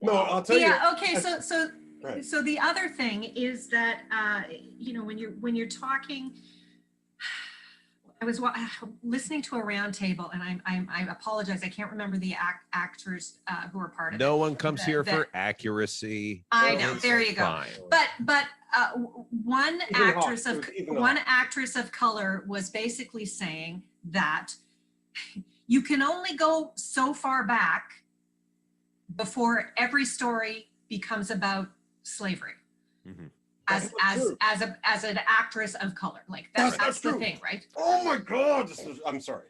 No, I'll tell you. Yeah. Okay. Right. So the other thing is that you know, when you're talking, I was listening to a roundtable, and I apologize, I can't remember the actors who were part of it. No one comes here for accuracy. I know. There you go. Fine. But one Ethan actress Hawke. of It was Ethan one Hawke. actress of color was basically saying that you can only go so far back before every story becomes about slavery. Mhm. As an actress of color, like that's the true. thing, right? Oh my God! I'm sorry.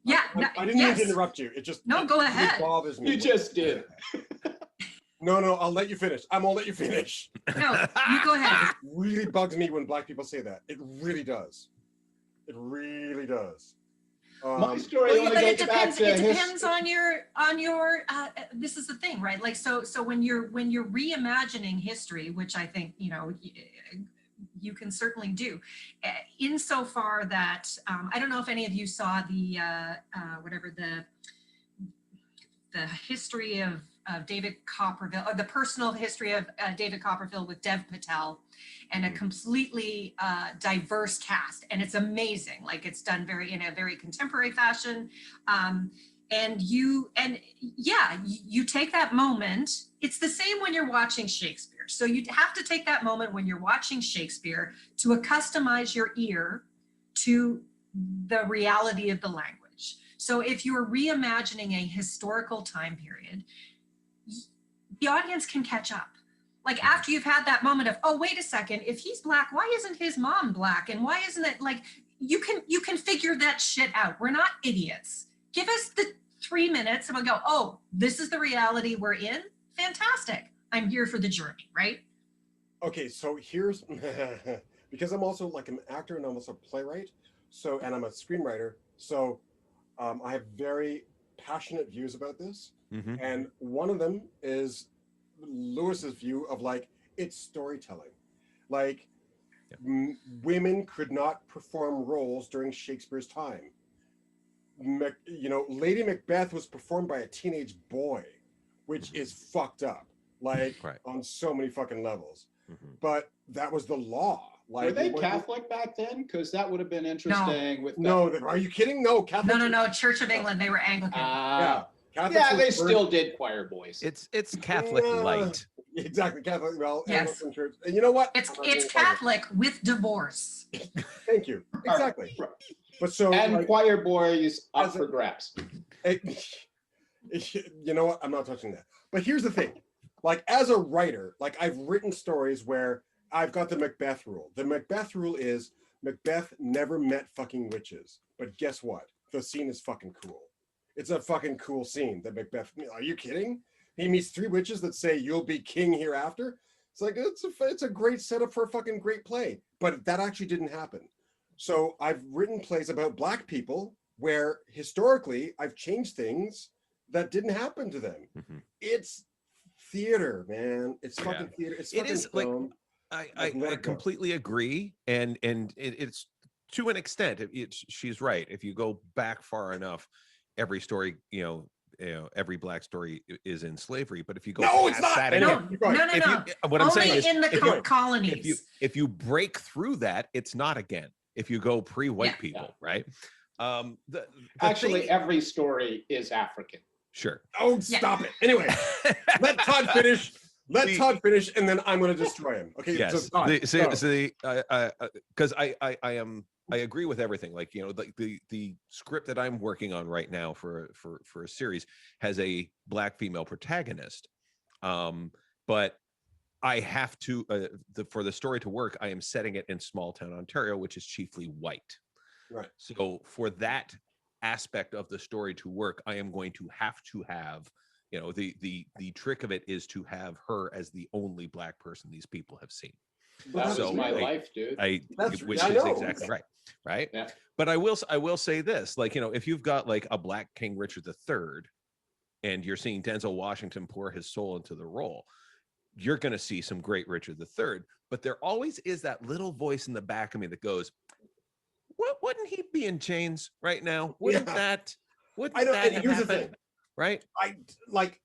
Yeah. I didn't mean to interrupt you. It just go ahead. It bothers me. You just did. No, I'll let you finish. I'm gonna let you finish. No, you go ahead. It really bugs me when black people say that. It really does. It really does. My story Well, only but it goes back depends. to It depends on your. This is the thing, right? Like so when you're reimagining history, which I think you can certainly do, insofar that I don't know if any of you saw the the history of David Copperfield, or the personal history of David Copperfield with Dev Patel, and a completely diverse cast, and it's amazing. Like it's done in a very contemporary fashion, and you take that moment. It's the same when you're watching Shakespeare. So you have to take that moment when you're watching Shakespeare to accustomize your ear to the reality of the language. So if you're reimagining a historical time period, the audience can catch up. Like after you've had that moment of, oh, wait a second, if he's black, why isn't his mom black? And why isn't it like, you can figure that shit out. We're not idiots. Give us the 3 minutes and we'll go, oh, this is the reality we're in. Fantastic. I'm here for the journey, right? Okay, so here's because I'm also like an actor and I'm also a playwright. So, and I'm a screenwriter. So I have very passionate views about this. Mhm. And one of them is Lewis's view of like, it's storytelling. Like women could not perform roles during Shakespeare's time. Lady Macbeth was performed by a teenage boy, which is fucked up, like on so many fucking levels. But that was the law. Like, were they Catholic back then? Because that would have been interesting. No. Are you kidding? No, Catholic. No. Church of England. They were Anglican. Yeah. Yeah, they still did choir boys. It's Catholic light. Exactly, Catholic. Well, yes. Anglican church. And you know what? It's Catholic with divorce. Thank you. Exactly. Right. But so and choir boys up for grabs. You know what? I'm not touching that. But here's the thing. Like as a writer, like I've written stories where I've got the Macbeth rule. The Macbeth rule is Macbeth never met fucking witches. But guess what? The scene is fucking cool. It's a fucking cool scene that Macbeth. Are you kidding? He meets 3 witches that say you'll be king hereafter. It's like it's a great setup for a fucking great play. But that actually didn't happen. So I've written plays about black people where historically I've changed things that didn't happen to them. Mm-hmm. It's theater, man. It's fucking theater. It's fucking film. I completely agree, and it's to an extent. She's right. If you go back far enough, every story, every black story is in slavery. But if you go it's not. No. What I'm saying is, in the colonies. If you break through that, it's not again. If you go pre-white people, right? Actually, every story is African. Sure. Oh, stop it. Anyway, let Todd finish. Todd finish, and then I'm going to destroy him. Okay. Yes. Because I agree with everything. Like the script that I'm working on right now for a series has a black female protagonist, but I have to for the story to work. I am setting it in small town Ontario, which is chiefly white. Right. So for that aspect of the story to work, I am going to have the trick of it is to have her as the only black person these people have seen. That was my life, dude. Which is exactly right. Yeah. But I will say this, like, if you've got like a black King Richard III and you're seeing Denzel Washington pour his soul into the role, you're going to see some great Richard III. But there always is that little voice in the back of me that goes, wouldn't he be in chains right now? Wouldn't that happen? Right?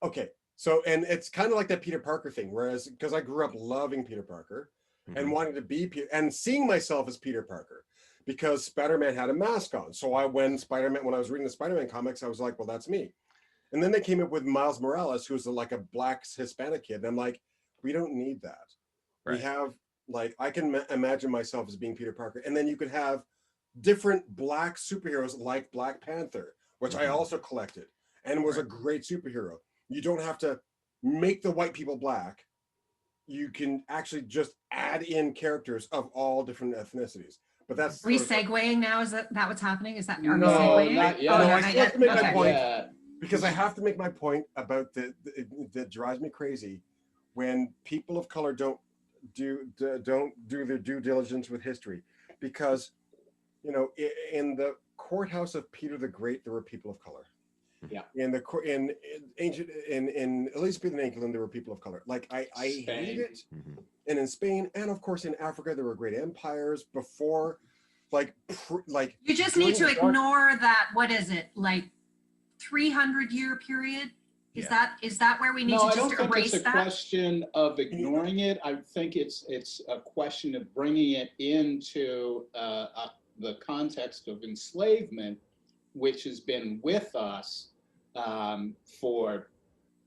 Okay, So, and it's kind of like that Peter Parker thing, whereas because I grew up loving Peter Parker and wanting to be Peter and seeing myself as Peter Parker because Spider-Man had a mask on. So when I was reading the Spider-Man comics, I was like, well, that's me. And then they came up with Miles Morales, who's like a black Hispanic kid. And I'm like, we don't need that. Right. We have like, I can imagine myself as being Peter Parker. And then you could have different black superheroes like Black Panther, which I also collected and was a great superhero. You don't have to make the white people black. You can actually just add in characters of all different ethnicities. But that's are we segueing now? Is that what's happening? Is that are we segueing? Not yet. Oh, no, I still have to make my point because I have to make my point about that drives me crazy when people of color don't do their due diligence with history, because in the courthouse of Peter the Great there were people of color. Yeah. In Elizabethan England there were people of color. Like I hate it. And in Spain and of course in Africa there were great empires before, like you just need to ignore that. What is it, like 300-year period? Is that where we need to just erase that? No, I don't think it's a question of ignoring it. I think it's a question of bringing it into the context of enslavement, which has been with us for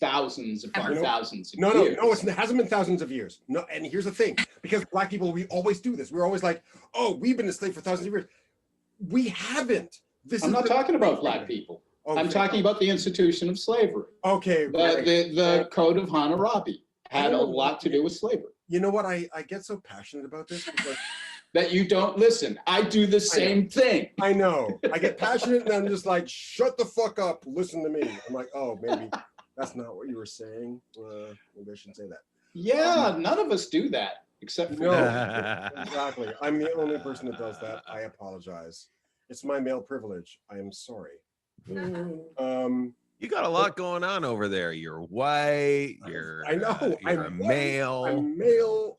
thousands upon thousands of years. No, it hasn't been thousands of years. No, and here's the thing, because black people, we always do this. We're always like, oh, we've been enslaved for thousands of years. We haven't. I'm not talking about black people. Okay. I'm talking about the institution of slavery. Okay. The Code of Hammurabi had a lot to do with slavery. You know what? I get so passionate about this because that you don't listen. I do the same thing. I know. I get passionate and I'm just like, shut the fuck up. Listen to me. I'm like, oh, maybe that's not what you were saying. Maybe I shouldn't say that. Yeah, none of us do that except for exactly. I'm the only person that does that. I apologize. It's my male privilege. I am sorry. You got a lot going on over there. You're white. You're I know. You're a male. I'm male.